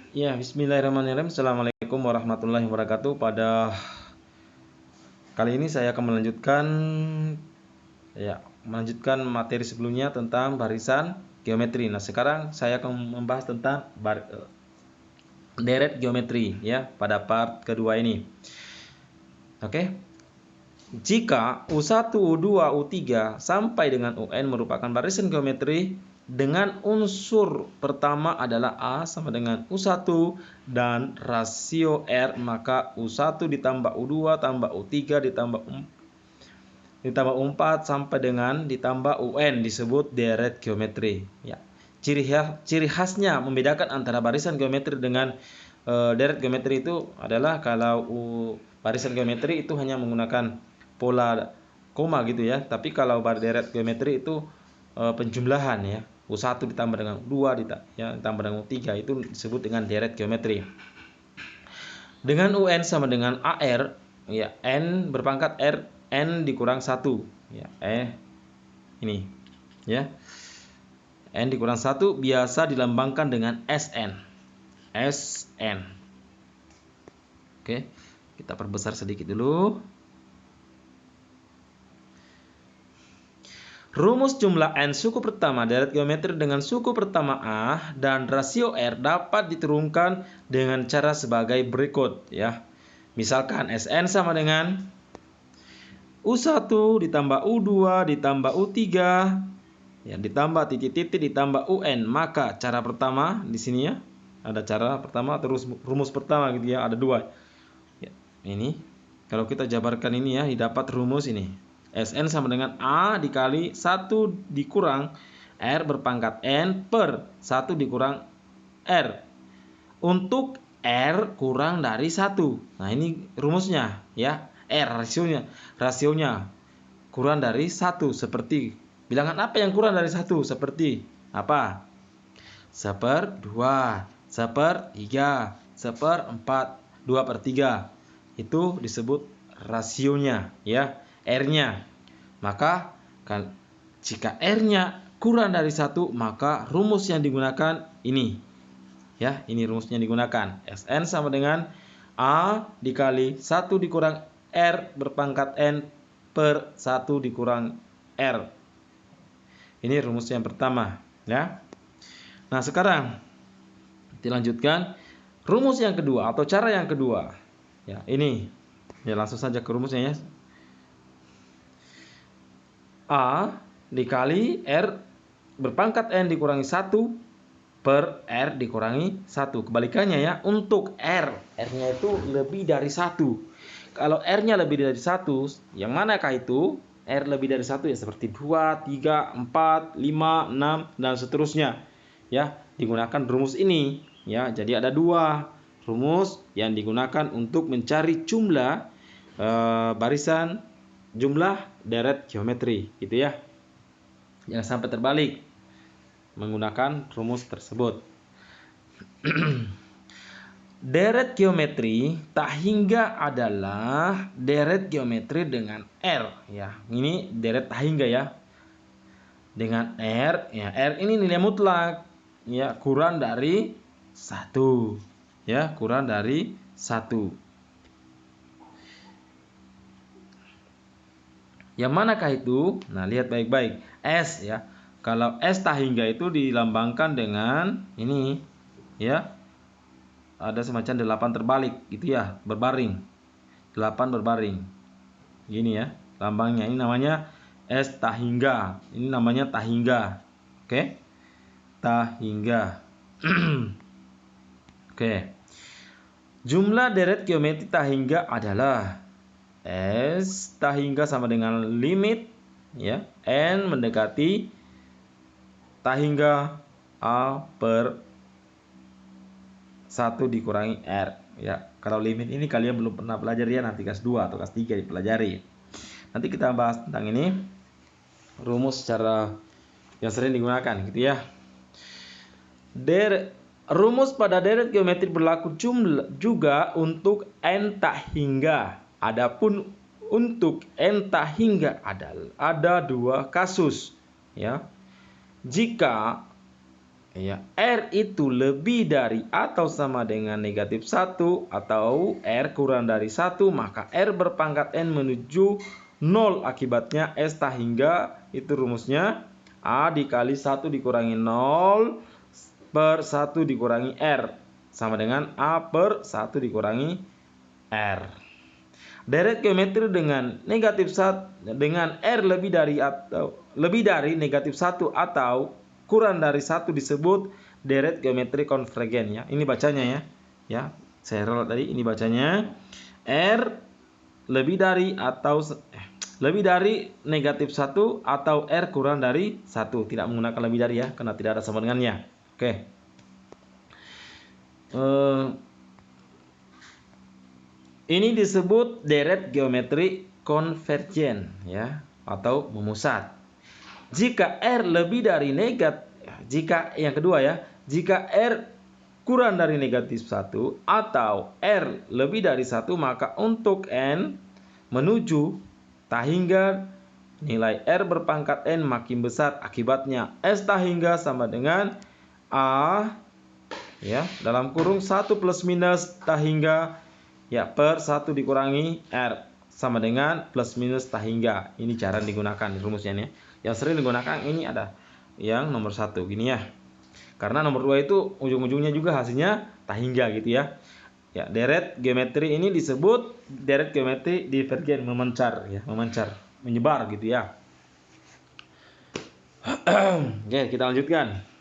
Ya, bismillahirrahmanirrahim. Assalamualaikum warahmatullahi wabarakatuh. Pada kali ini saya akan melanjutkan materi sebelumnya tentang barisan geometri. Nah, sekarang saya akan membahas tentang deret geometri ya pada part kedua ini. Oke. Jika U1, U2, U3 sampai dengan UN merupakan barisan geometri dengan unsur pertama adalah A sama dengan U1 dan rasio R, maka U1 ditambah U2 tambah U3 ditambah U4 sampai dengan ditambah UN disebut deret geometri ya. Ciri khasnya membedakan antara barisan geometri dengan deret geometri itu adalah kalau barisan geometri itu hanya menggunakan pola koma gitu ya. Tapi kalau deret geometri itu penjumlahan ya. U1 ditambah dengan U2 ditambah dengan U3 itu disebut dengan deret geometri. Dengan UN sama dengan AR ya, N berpangkat R, N dikurang 1 ya. Ini ya. N dikurang 1 biasa dilambangkan dengan SN. SN. Oke, kita perbesar sedikit dulu. Rumus jumlah N suku pertama deret geometri dengan suku pertama A dan rasio R dapat diturunkan dengan cara sebagai berikut ya. Misalkan Sn sama dengan U1 ditambah U2 ditambah U3 ya, ditambah titik-titik ditambah UN. Maka cara pertama di sini ya, ada cara pertama terus rumus pertama gitu ya, ada dua. Ya, ini kalau kita jabarkan ini ya, didapat rumus ini. Sn sama dengan A dikali 1 dikurang R berpangkat N per 1 dikurang R. Untuk R kurang dari 1. Nah, ini rumusnya ya. R rasionya kurang dari 1 seperti bilangan apa yang kurang dari 1? Seperti apa? 1/2, 1/3, 1/4, 2/3. Itu disebut rasionya ya, R-nya. Maka jika R-nya kurang dari 1, maka rumus yang digunakan ini. Ya, ini rumusnya digunakan. Sn sama dengan A dikali 1 dikurang R berpangkat N per 1 dikurang R. Ini rumus yang pertama ya. Nah, sekarang dilanjutkan rumus yang kedua atau cara yang kedua. Ya, ini. Ya, langsung saja ke rumusnya ya. A dikali R berpangkat N dikurangi 1 per R dikurangi 1. Kebalikannya ya, untuk R-nya itu lebih dari 1. Kalau R-nya lebih dari 1, yang manakah itu? R lebih dari 1 ya seperti 2, 3, 4, 5, 6 dan seterusnya. Ya, digunakan rumus ini ya. Jadi ada dua rumus yang digunakan untuk mencari jumlah barisan jumlah deret geometri gitu ya. Jangan sampai terbalik menggunakan rumus tersebut. Deret geometri tak hingga adalah deret geometri dengan R ya. Ini deret tak hingga ya. Dengan R ya, R ini nilai mutlak ya, kurang dari 1 ya, kurang dari 1. Yang manakah itu? Nah, lihat baik-baik. S ya. Kalau S tak hingga itu dilambangkan dengan ini ya. Ada semacam 8 terbalik gitu ya, berbaring. 8 berbaring. Gini ya, lambangnya. Ini namanya S tak hingga. Ini namanya tak hingga. Oke? Tak hingga. Oke. Jumlah deret geometri tak hingga adalah S tak hingga sama dengan limit ya, N mendekati tak hingga A per 1 dikurangi R ya. Kalau limit ini kalian belum pernah pelajari ya, nanti kelas 2 atau kelas 3 dipelajari. Nanti kita bahas tentang ini, rumus secara yang sering digunakan gitu ya. Rumus pada deret geometri berlaku juga untuk N tak hingga. Adapun untuk N tak hingga ada dua kasus ya. Jika Ya, R itu lebih dari atau sama dengan negatif 1 atau R kurang dari 1, maka R berpangkat N menuju 0. Akibatnya S tak hingga, itu rumusnya A dikali 1 dikurangi 0 per 1 dikurangi R sama dengan A per 1 dikurangi R. Deret geometri dengan negatif 1 dengan R lebih dari negatif 1 atau kurang dari 1 disebut deret geometri konvergen ya. Ini bacanya ya. Ya, saya ralat tadi ini bacanya R lebih dari atau lebih dari negatif 1 atau R kurang dari 1. Tidak menggunakan lebih dari ya, karena tidak ada sama dengannya. Oke. Ini disebut deret geometri konvergen ya, atau memusat. Jika R lebih dari jika yang kedua ya, jika R kurang dari negatif 1 atau R lebih dari 1, maka untuk N menuju tak hingga nilai R berpangkat N makin besar. Akibatnya S tak hingga sama dengan A ya, dalam kurung 1 plus minus tak hingga ya per 1 dikurangi R sama dengan plus minus tak hingga. Ini cara digunakan rumusnya nih. Yang sering digunakan ini ada yang nomor 1 gini ya. Karena nomor 2 itu ujung-ujungnya juga hasilnya tak hingga gitu ya. Ya, deret geometri ini disebut deret geometri divergen, memancar ya, memancar, menyebar gitu ya. Oke, kita lanjutkan.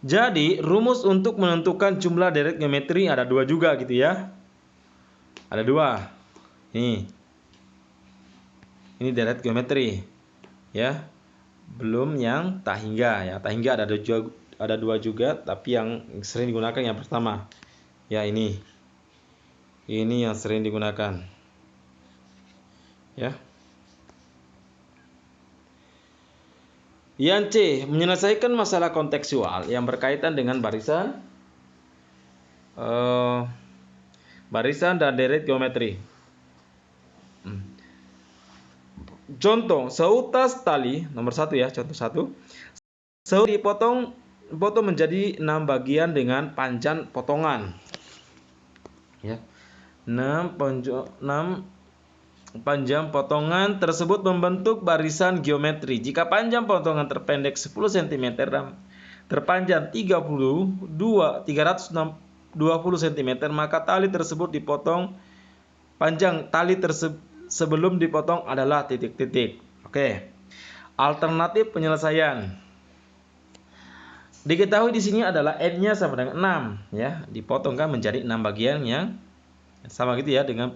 Jadi rumus untuk menentukan jumlah deret geometri ada 2 juga gitu ya. Ada 2. Ini deret geometri ya. Belum yang tak hingga ya. Tak hingga ada 2 juga, tapi yang sering digunakan yang pertama. Ya ini. Ini yang sering digunakan. Ya. Yang C, menyelesaikan masalah kontekstual yang berkaitan dengan barisan dan deret geometri. Contoh, seutas tali nomor 1 ya, contoh 1. Seutas dipotong menjadi 6 bagian dengan panjang potongan. Ya. 6 panjang potongan tersebut membentuk barisan geometri. Jika panjang potongan terpendek 10 cm dan terpanjang 320 cm, maka tali tersebut dipotong. Panjang tali sebelum dipotong adalah titik-titik. Oke. Alternatif penyelesaian. Diketahui di sini adalah N-nya sama dengan 6 ya, dipotongkan menjadi 6 bagian yang sama gitu ya, dengan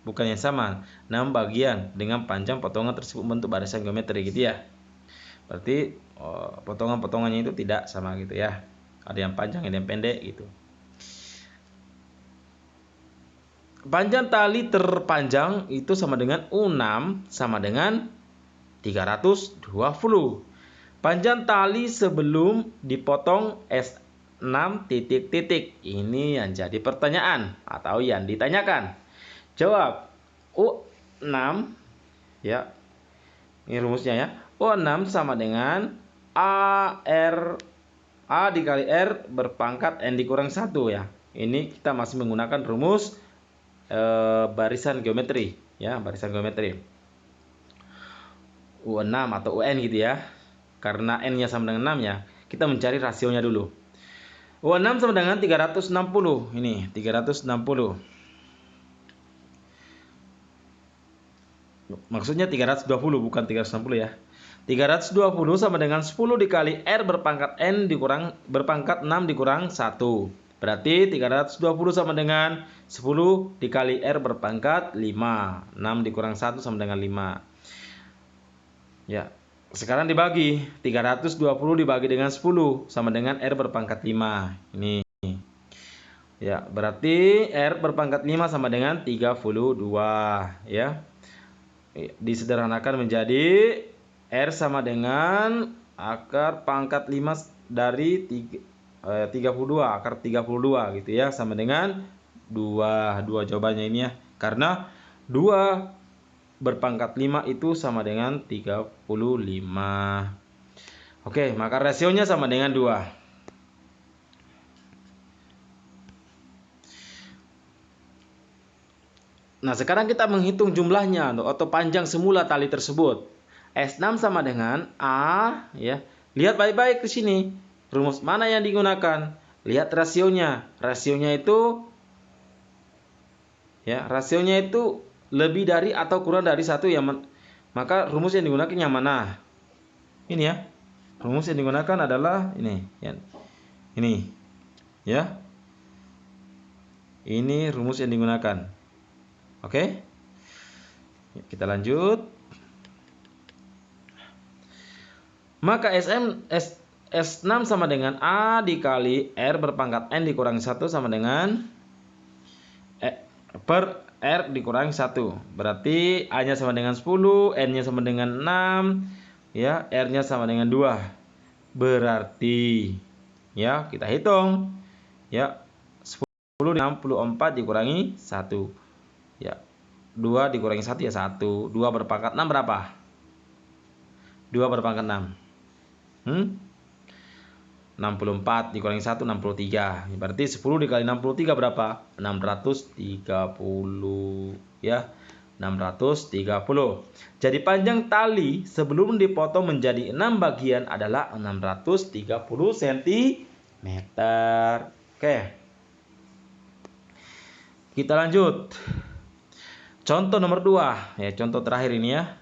bukan yang sama, 6 bagian dengan panjang potongan tersebut bentuk barisan geometri gitu ya. Berarti potongan-potongannya itu tidak sama gitu ya. Ada yang panjang, ada yang pendek gitu. Panjang tali terpanjang itu sama dengan U6 sama dengan 320. Panjang tali sebelum dipotong S6 titik-titik. Ini yang jadi pertanyaan atau yang ditanyakan. Jawab U6 ya. Ini rumusnya ya. U6 sama dengan A dikali R berpangkat N dikurang 1 ya. Ini kita masih menggunakan rumus barisan geometri ya, barisan geometri. U6 atau UN gitu ya. Karena N-nya sama dengan 6 ya. Kita mencari rasionya dulu. U6 sama dengan 360. Ini 360. Maksudnya 320 bukan 360 ya. 320 sama dengan 10 dikali R berpangkat N berpangkat 6 dikurang 1. Berarti 320 sama dengan 10 dikali R berpangkat 5. 6 dikurang 1 sama dengan 5. Ya. Sekarang dibagi. 320 dibagi dengan 10 sama dengan R berpangkat 5. Ini. Ya, berarti R berpangkat 5 sama dengan 32 ya. Disederhanakan menjadi R sama dengan akar pangkat 5 dari 32, akar 32 gitu ya, sama dengan 2 jawabannya ini ya. Karena 2 berpangkat 5 itu sama dengan 35. Oke, maka rasionya sama dengan 2. Nah, sekarang kita menghitung jumlahnya atau panjang semula tali tersebut. S6 sama dengan A, ya. Lihat baik-baik di sini. Rumus mana yang digunakan? Lihat rasionya. Rasionya itu lebih dari atau kurang dari 1 ya. Maka rumus yang digunakan yang mana? Ini ya. Rumus yang digunakan adalah ini, ya. Ini. Ya. Ini rumus yang digunakan. Oke. Kita lanjut. Maka S6 sama dengan A dikali R berpangkat N dikurangi 1 sama dengan per R dikurangi 1. Berarti A-nya sama dengan 10, N-nya sama dengan 6, ya, R-nya sama dengan 2. Berarti, ya, kita hitung. Ya, 64 dikurangi 1. Ya, 2 dikurangi 1 ya 1. 2 berpangkat 6 berapa? 2 berpangkat 6. 64 dikurangi 1 63. Berarti 10 dikali 63 berapa? 630 ya. 630. Jadi panjang tali sebelum dipotong menjadi 6 bagian adalah 630 cm. Oke. Kita lanjut. Contoh nomor 2, ya, contoh terakhir ini ya.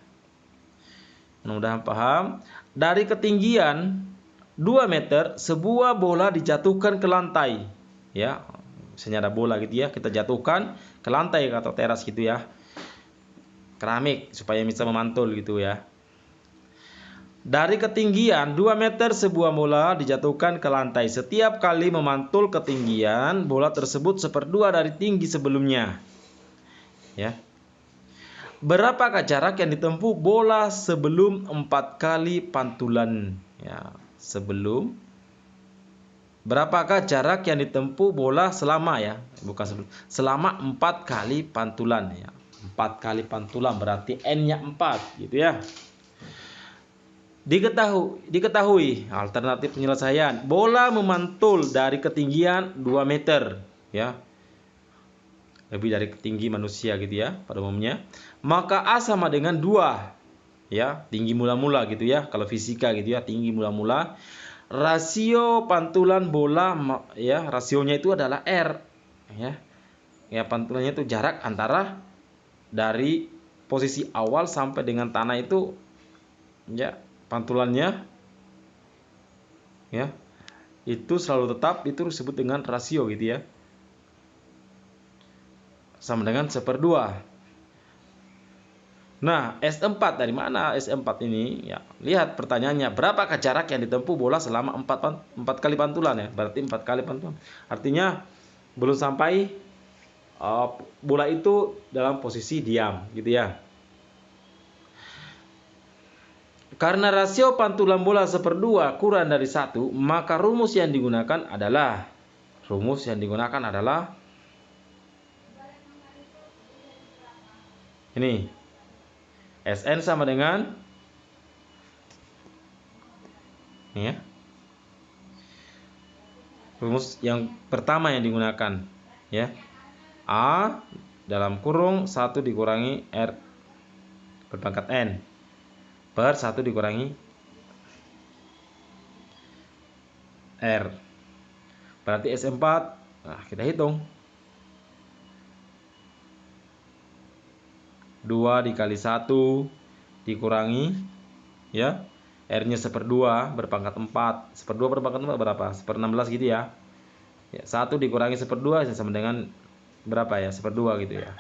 Mudah-mudahan paham. Dari ketinggian 2 meter, sebuah bola dijatuhkan ke lantai. Ya, misalnya ada bola gitu ya, kita jatuhkan ke lantai atau teras gitu ya. Keramik supaya bisa memantul gitu ya. Dari ketinggian 2 meter, sebuah bola dijatuhkan ke lantai. Setiap kali memantul ketinggian, bola tersebut 1/2 dari tinggi sebelumnya. Ya. Berapakah jarak yang ditempuh bola sebelum 4 kali pantulan? Ya, berapakah jarak yang ditempuh bola selama ya? Bukan sebelum. Selama 4 kali pantulan ya. 4 kali pantulan berarti N-nya 4 gitu ya. Diketahui alternatif penyelesaian. Bola memantul dari ketinggian 2 meter ya. Lebih dari tinggi manusia gitu ya pada umumnya. Maka A sama dengan 2. Ya, tinggi mula-mula gitu ya. Kalau fisika gitu ya, tinggi mula-mula. Rasio pantulan bola ya, rasionya itu adalah R ya. Ya, pantulannya itu jarak antara dari posisi awal sampai dengan tanah itu ya, pantulannya ya. Itu selalu tetap, itu disebut dengan rasio gitu ya. Sama dengan 1/2. Nah, S4 dari mana S4 ini? Ya, lihat pertanyaannya, berapakah jarak yang ditempuh bola selama 4 kali pantulan ya? Berarti 4 kali pantulan. Artinya belum sampai bola itu dalam posisi diam, gitu ya. Karena rasio pantulan bola 1/2 kurang dari 1, maka rumus yang digunakan adalah ini. Sn sama dengan ini ya. Rumus yang pertama yang digunakan ya. A dalam kurung 1 dikurangi R berpangkat N per 1 dikurangi R. Berarti S4, nah kita hitung. 2 dikali 1 dikurangi ya, R-nya 1/2 berpangkat 4. 1/2 berpangkat 4 berapa? 1/16 gitu ya. 1 dikurangi 1/2 sama dengan berapa ya? 1/2 gitu ya.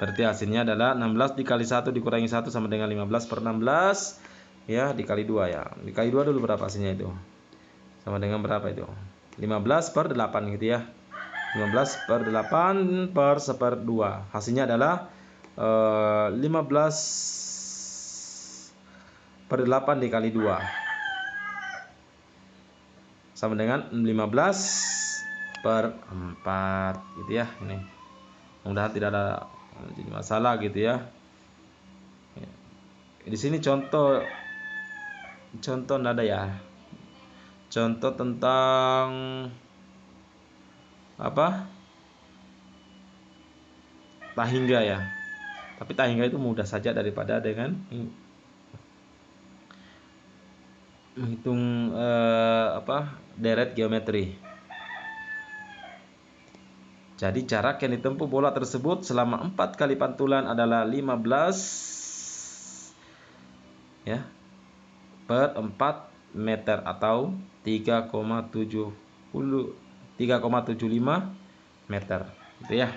Berarti hasilnya adalah 16 dikali 1 dikurangi 1 sama dengan 15/16 ya, dikali 2 ya. Dikali 2 dulu berapa hasilnya itu? Sama dengan berapa itu? 15/8 gitu ya. 15/8 per 1/2. Hasilnya adalah 15/8 dikali 2 sama dengan 15 per 4 gitu ya. Ini mudah-mudahan tidak ada jadi masalah gitu ya. Di sini contoh nada ya. Contoh tentang apa? Tahingga ya. Tapi tahingga itu mudah saja daripada dengan menghitung deret geometri. Jadi jarak yang ditempuh bola tersebut selama 4 kali pantulan adalah 15 ya per 4 meter atau 3,75 meter gitu ya.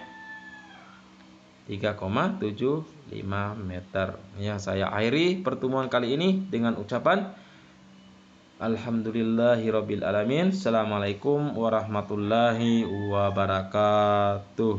3,75 meter. Ya, saya akhiri pertemuan kali ini dengan ucapan alhamdulillahirabbil alamin. Assalamualaikum warahmatullahi wabarakatuh.